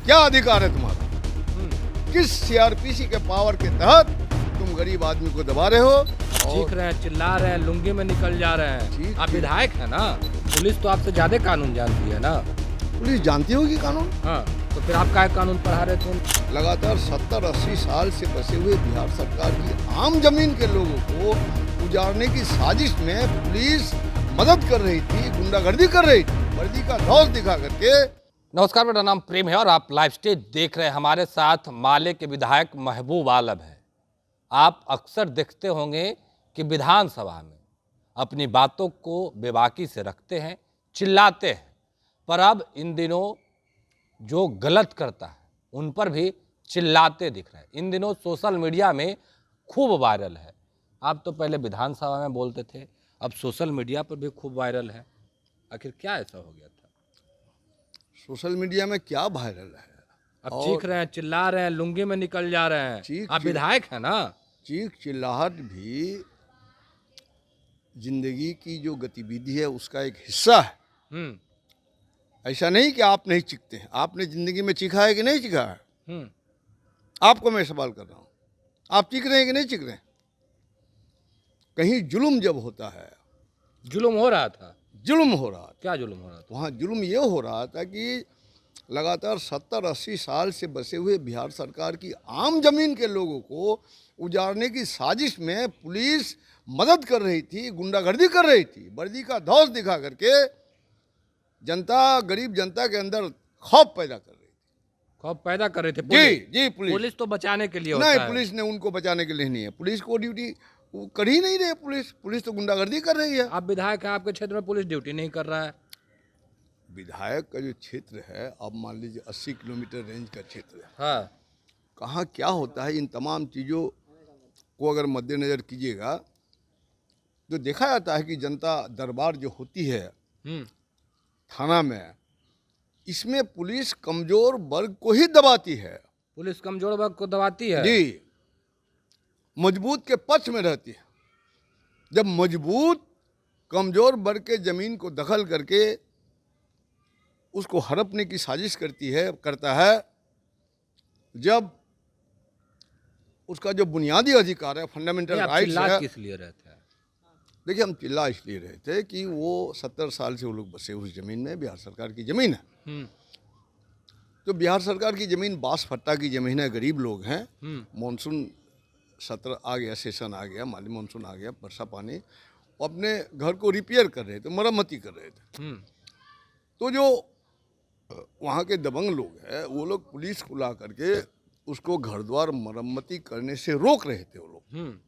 क्या अधिकार है तुम्हारा? किस सीआरपीसी के पावर के तहत तुम गरीब आदमी को दबा रहे हो? चीख रहे हैं, चिल्ला रहे हैं, लुंगी में निकल जा रहे हैं। ठीक, आप ठीक। विधायक है ना, पुलिस तो आपसे ज्यादा कानून जानती है ना। पुलिस जानती होगी कानून। हाँ, तो फिर आप क्या कानून पढ़ा रहे थे? लगातार 70-80 साल से बसे हुए बिहार सरकार की आम जमीन के लोगों को उजाड़ने की साजिश में पुलिस मदद कर रही थी, गुंडागर्दी कर रही थी, वर्दी का धौस दिखा करके। नमस्कार, मेरा नाम प्रेम है और आप लाइव स्टेज देख रहे हैं। हमारे साथ माले के विधायक महबूब आलम है। आप अक्सर देखते होंगे कि विधानसभा में अपनी बातों को बेबाकी से रखते हैं, चिल्लाते हैं, पर अब इन दिनों जो गलत करता है उन पर भी चिल्लाते दिख रहे हैं। इन दिनों सोशल मीडिया में खूब वायरल है। आप तो पहले विधानसभा में बोलते थे, अब सोशल मीडिया पर भी खूब वायरल है। आखिर क्या ऐसा हो गया था? सोशल मीडिया में क्या वायरल है? अब चीख रहे हैं, चिल्ला रहे हैं, लुंगी में निकल जा रहे हैं। आप विधायक है ना। चीख चिल्लाहट भी जिंदगी की जो गतिविधि है उसका एक हिस्सा है। ऐसा नहीं कि आप नहीं चीखते हैं। आपने जिंदगी में चीखा है कि नहीं चीखा है? आपको मैं सवाल कर रहा हूँ, आप चीख रहे हैं कि नहीं चीख रहे हैं? कहीं जुल्म जब होता है, जुल्म हो रहा था। जुल्म हो रहा था। क्या जुल्म हो रहा था? वहाँ जुल्म ये हो रहा था कि लगातार 70-80 साल से बसे हुए बिहार सरकार की आम जमीन के लोगों को उजाड़ने की साजिश में पुलिस मदद कर रही थी, गुंडागर्दी कर रही थी, वर्दी का धौस दिखा करके जनता, गरीब जनता के अंदर खौफ पैदा कर रही थी। खौफ पैदा कर रहे थे। जी, पुलिस तो बचाने के लिए होता नहीं, है। पुलिस ने उनको बचाने के लिए नहीं है। पुलिस को ड्यूटी वो कर ही नहीं रही। पुलिस तो गुंडागर्दी कर रही है। आप विधायक हैं, आपके क्षेत्र में पुलिस ड्यूटी नहीं कर रहा है। विधायक का जो क्षेत्र है, अब मान लीजिए 80 किलोमीटर रेंज का क्षेत्र है। हाँ। कहाँ क्या होता है, इन तमाम चीज़ों को अगर मद्देनज़र कीजिएगा तो देखा जाता है कि जनता दरबार जो होती है थाना में, इसमें पुलिस कमज़ोर वर्ग को ही दबाती है। पुलिस कमजोर वर्ग को दबाती है जी, मजबूत के पक्ष में रहती है। जब मजबूत कमज़ोर वर्ग के ज़मीन को दखल करके उसको हड़पने की साजिश करता है, जब उसका जो बुनियादी अधिकार है, फंडामेंटल राइट्स है। किस लिए रहते हैं? देखिए, हम चिल्ला इसलिए रहे थे कि वो 70 साल से वो लोग बसे उस ज़मीन में, बिहार सरकार की ज़मीन है। तो बिहार सरकार की ज़मीन बांस फट्टा की ज़मीन है, गरीब लोग हैं। मानसून सत्र आ गया, सेशन आ गया, माली मानसून आ गया, वर्षा पानी, अपने घर को रिपेयर कर रहे थे, मरम्मती कर रहे थे। तो जो वहाँ के दबंग लोग हैं, वो लोग पुलिस को ला करके उसको घर द्वार मरम्मती करने से रोक रहे थे। वो लोग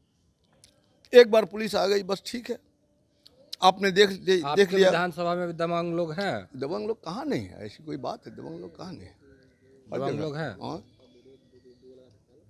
एक बार पुलिस आ गई, बस ठीक है, आपने देख लिया। विधानसभा में दबंग लोग हैं? दबंग लोग कहाँ नहीं है, ऐसी कोई बात है? दबंग लोग कहाँ नहीं है? दबंग लोग हैं। हाँ,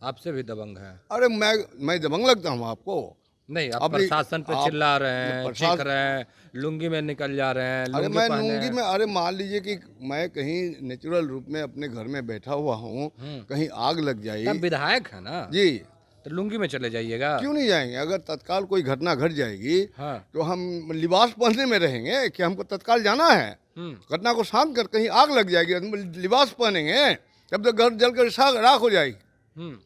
आपसे भी दबंग हैं। अरे मैं दबंग लगता हूँ आपको? नहीं, आप प्रशासन पे चिल्ला रहे हैं, चीख रहे हैं, लुंगी में निकल जा रहे हैं। अरे मैं लुंगी में, अरे मान लीजिए कि मैं कहीं नेचुरल रूप में अपने घर में बैठा हुआ हूँ, कहीं आग लग जाए। आप विधायक है ना जी, तो लुंगी में चले जाइएगा। क्यों नहीं जाएंगे? अगर तत्काल कोई घटना घट जाएगी तो हम लिबास पहनने में रहेंगे कि हमको तत्काल जाना है। घटना को शांत कर, कहीं आग लग जाएगी, हम लिबास पहनेंगे, तब तो घर जलकर राख हो जाएगी।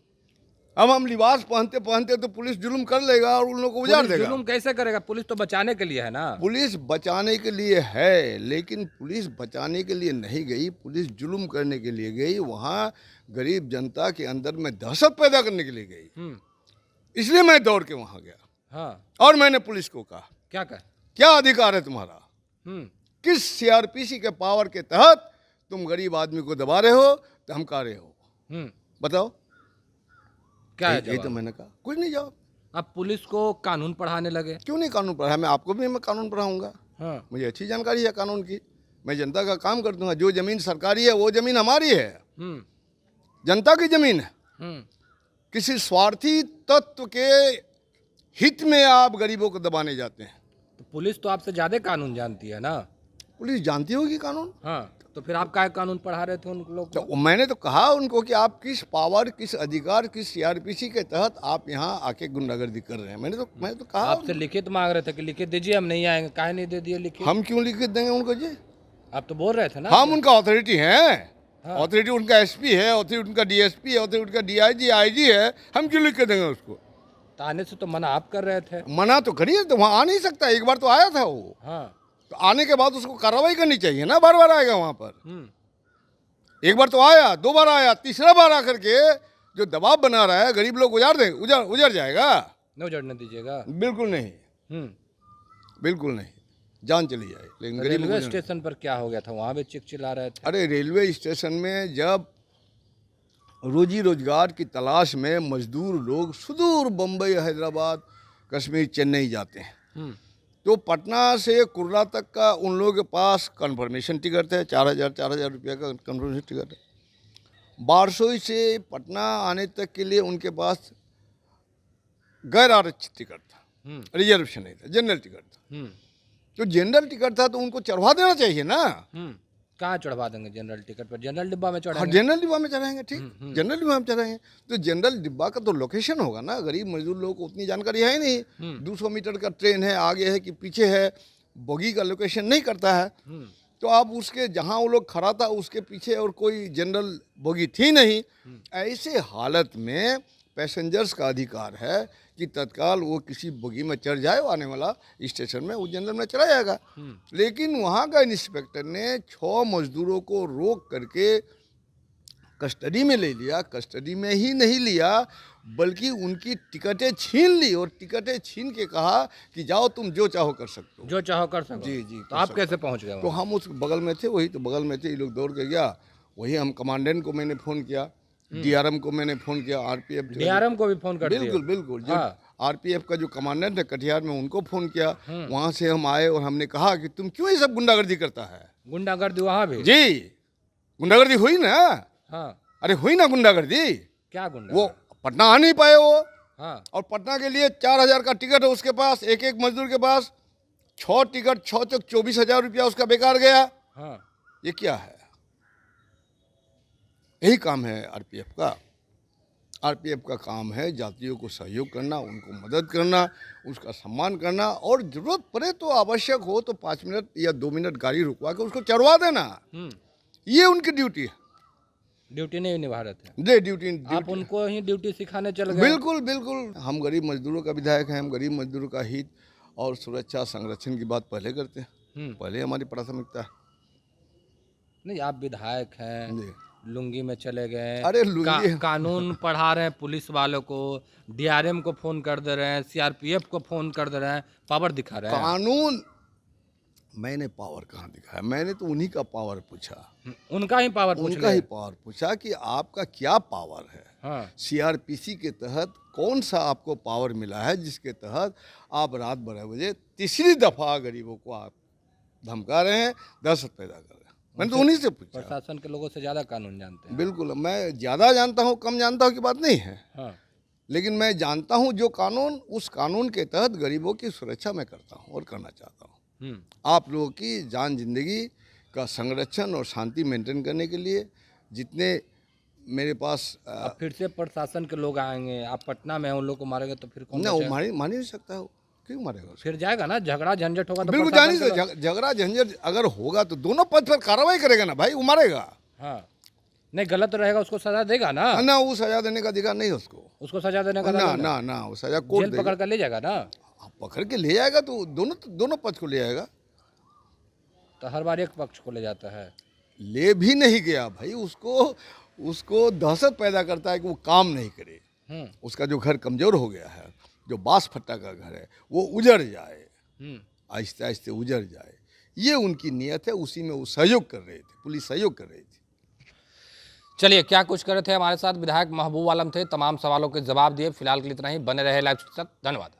अब हम लिबास पहनते पहनते तो पुलिस जुल्म कर लेगा और उन लोगों को उजाड़ देगा। जुल्म कैसे करेगा? पुलिस तो बचाने के लिए है ना। पुलिस बचाने के लिए है, लेकिन पुलिस बचाने के लिए नहीं गई, पुलिस जुल्म करने के लिए गई। वहाँ गरीब जनता के अंदर में दहशत पैदा करने के लिए गई। इसलिए मैं दौड़ के वहाँ गया। हाँ। और मैंने पुलिस को कहा, क्या अधिकार है तुम्हारा? किस सीआरपीसी के पावर के तहत तुम गरीब आदमी को दबा रहे हो, धमका रहे हो? बताओ क्या है? यही तो मैंने कहा, कुछ नहीं जवाब। अब पुलिस को कानून पढ़ाने लगे। क्यों नहीं कानून पढ़ाया? मैं आपको भी मैं कानून पढ़ाऊंगा। हाँ। मुझे अच्छी जानकारी है कानून की। मैं जनता का काम कर दूंगा। जो जमीन सरकारी है वो जमीन हमारी है, जनता की जमीन है। किसी स्वार्थी तत्व के हित में आप गरीबों को दबाने जाते हैं। तो पुलिस तो आपसे ज्यादा कानून जानती है ना। पुलिस जानती होगी कानून। हाँ, तो फिर आप क्या कानून पढ़ा रहे थे उन लोग को? तो मैंने तो कहा उनको कि आप किस पावर, किस अधिकार, किस सीआरपीसी के तहत आप यहाँ आके गुंडागर्दी कर रहे हैं। मैंने तो कहा। आपसे लिखित मांग रहे थे कि लिखित दीजिए, हम नहीं आएंगे। काहे नहीं दे दिए लिखित? हम क्यों लिखित देंगे उनको जी? आप तो बोल रहे थे ना। हम उनका अथॉरिटी हैं। ऑथोरिटी उनका एसपी है, ऑथोरिटी उनका डीएसपी है, ऑथोरिटी उनका डीआईजी आईजी है, हम क्यों लिख के देंगे उसको? तो आने से तो मना आप कर रहे थे। मना तो करिए, तो वहाँ आ नहीं सकता, एक बार तो आया था वो। हाँ। तो आने के बाद उसको कार्रवाई करनी चाहिए ना, बार बार आएगा वहाँ पर? एक बार तो आया, दो बार आया, तीसरा बार आकर के जो दबाव बना रहा है, गरीब लोग उजड़ जाएगा। न उजड़ने दीजिएगा। बिल्कुल नहीं, बिल्कुल नहीं, जान चली जाए। लेकिन गरीब रेलवे स्टेशन पर क्या हो गया था, वहाँ भी चिल्ला रहे थे। अरे रेलवे स्टेशन में जब रोजी रोजगार की तलाश में मजदूर लोग सुदूर बम्बई, हैदराबाद, कश्मीर, चेन्नई जाते हैं, तो पटना से कुर्ला तक का उन लोगों के पास कन्फर्मेशन टिकट है, 4,000 रुपया का कन्फर्मेशन टिकट है। बारसोई से पटना आने तक के लिए उनके पास गैर आरक्षित टिकट था, रिजर्वेशन नहीं था, जनरल टिकट था। तो जनरल टिकट था तो उनको चढ़वा देना चाहिए ना। कहाँ चढ़वा देंगे जनरल टिकट पर? जनरल डिब्बा में हाँ, चढ़ाएंगे। जनरल डिब्बा में चढ़ाएंगे, ठीक, जनरल डिब्बा में चढ़ाएंगे। तो जनरल डिब्बा का तो लोकेशन होगा ना, गरीब मजदूर लोगों को उतनी जानकारी है नहीं। 200 मीटर का ट्रेन है, आगे है कि पीछे है, बोगी का लोकेशन नहीं करता है। तो आप उसके जहाँ वो लोग खड़ा था उसके पीछे और कोई जनरल बोगी थी नहीं। ऐसे हालत में पैसेंजर्स का अधिकार है कि तत्काल वो किसी बोगी में चढ़ जाए, वो आने वाला स्टेशन में वो जनरल में चला जाएगा। लेकिन वहाँ का इंस्पेक्टर ने 6 मजदूरों को रोक करके कस्टडी में ले लिया। कस्टडी में ही नहीं लिया बल्कि उनकी टिकटें छीन ली, और टिकटें छीन के कहा कि जाओ तुम जो चाहो कर सकते हो। जो चाहो कर सको। जी जी। तो आप कैसे पहुंच गए? तो हम उस बगल में थे, वही तो बगल में थे, ये लोग दौड़ के गया। वही हम कमांडेंट को मैंने फ़ोन किया, डीआरएम को मैंने फ़ोन किया, आरपीएफ डीआरएम को भी फोन कर दिया? बिल्कुल बिल्कुल। जो आरपीएफ का जो कमांडेंट है कटिहार में, उनको फ़ोन किया। वहाँ से हम आए और हमने कहा कि तुम क्यों ये सब गुंडागर्दी करता है? गुंडागर्दी वहाँ भी? जी, गुंडागर्दी हुई ना। हाँ। अरे हुई ना गुंडागर्दी। क्या गुंडा? वो पटना आ नहीं पाए वो। हाँ। और पटना के लिए 4,000 का टिकट है उसके पास, एक एक मजदूर के पास 6 टिकट, 6 चौक 24,000 रुपया उसका बेकार गया। हाँ। ये क्या है? यही काम है आरपीएफ का। आरपीएफ का काम है यात्रियों को सहयोग करना, उनको मदद करना, उसका सम्मान करना, और जरूरत पड़े तो आवश्यक हो तो 5 मिनट या 2 मिनट गाड़ी रुकवा के उसको चढ़वा देना। ये उनकी ड्यूटी है। ड्यूटी नहीं निभा रहे थे? दे ड्यूटी। आप उनको ही ड्यूटी सिखाने चल गए? बिल्कुल बिल्कुल। हम गरीब मजदूरों का विधायक हैं, हम गरीब मजदूरों का हित और सुरक्षा संरक्षण की बात पहले करते हैं, पहले हमारी प्राथमिकता है। नहीं, आप विधायक हैं, जी। लुंगी में चले गए। अरे लुंगी कानून पढ़ा रहे हैं पुलिस वालों को, डीआरएम को फोन कर दे रहे हैं, सीआरपीएफ को फोन कर दे रहे हैं, पावर दिखा रहे हैं। कानून, मैंने पावर कहाँ दिखाया? मैंने तो उन्हीं का पावर पूछा, उनका ही पावर पूछ उनका ही पावर पूछा कि आपका क्या पावर है। हाँ। सीआरपीसी के तहत कौन सा आपको पावर मिला है जिसके तहत आप रात 12 बजे तीसरी दफा गरीबों को आप धमका रहे हैं, दहशत पैदा कर रहे हैं? मैंने तो उन्हीं से पूछा। प्रशासन के लोगों से ज्यादा कानून जानते हैं। बिल्कुल, मैं ज़्यादा जानता हूँ कम जानता हूँ की बात नहीं है। हाँ। लेकिन मैं जानता हूँ जो कानून, उस कानून के तहत गरीबों की सुरक्षा मैं करता हूँ और करना चाहता हूँ। आप लोगों की जान जिंदगी का संरक्षण और शांति मेंटेन करने के लिए जितने मेरे पास अब फिर से प्रशासन के लोग आएंगे, आप पटना में हैं, उन लोग को मारेंगे तो फिर कौन ना, वो बचेगा? मान ही नहीं सकता है, वो क्यों मारेगा उसको? फिर जाएगा ना, झगड़ा झंझट होगा तो बिल्कुल प्रशासन जानी के से झगड़ा झंझट अगर होगा तो दोनों पक्ष पर कार्रवाई करेगा ना भाई, वो मारेगा हाँ। नहीं, गलत रहेगा उसको सजा देगा ना। ना, वो सजा देने का अधिकार नहीं है उसको सजा देने का ना ना ना, वो सजा कोर्ट जेल पकड़ कर ले जाएगा ना। पकड़ के ले जाएगा तो दोनों पक्ष को ले जाएगा। तो हर बार एक पक्ष को ले जाता है। ले भी नहीं गया भाई, उसको दहशत पैदा करता है कि वो काम नहीं करे। उसका जो घर कमजोर हो गया है, जो बांस फट्टा का घर है, वो उजड़ जाए, आहिस्ते आहिस्ते उजड़ जाए, ये उनकी नीयत है। उसी में वो सहयोग कर रहे थे, पुलिस सहयोग कर रही थी। चलिए, क्या कुछ कर रहे थे हमारे साथ विधायक महबूब आलम थे, तमाम सवालों के जवाब दिए। फिलहाल के लिए इतना ही। बने रहे लाइव के साथ। धन्यवाद।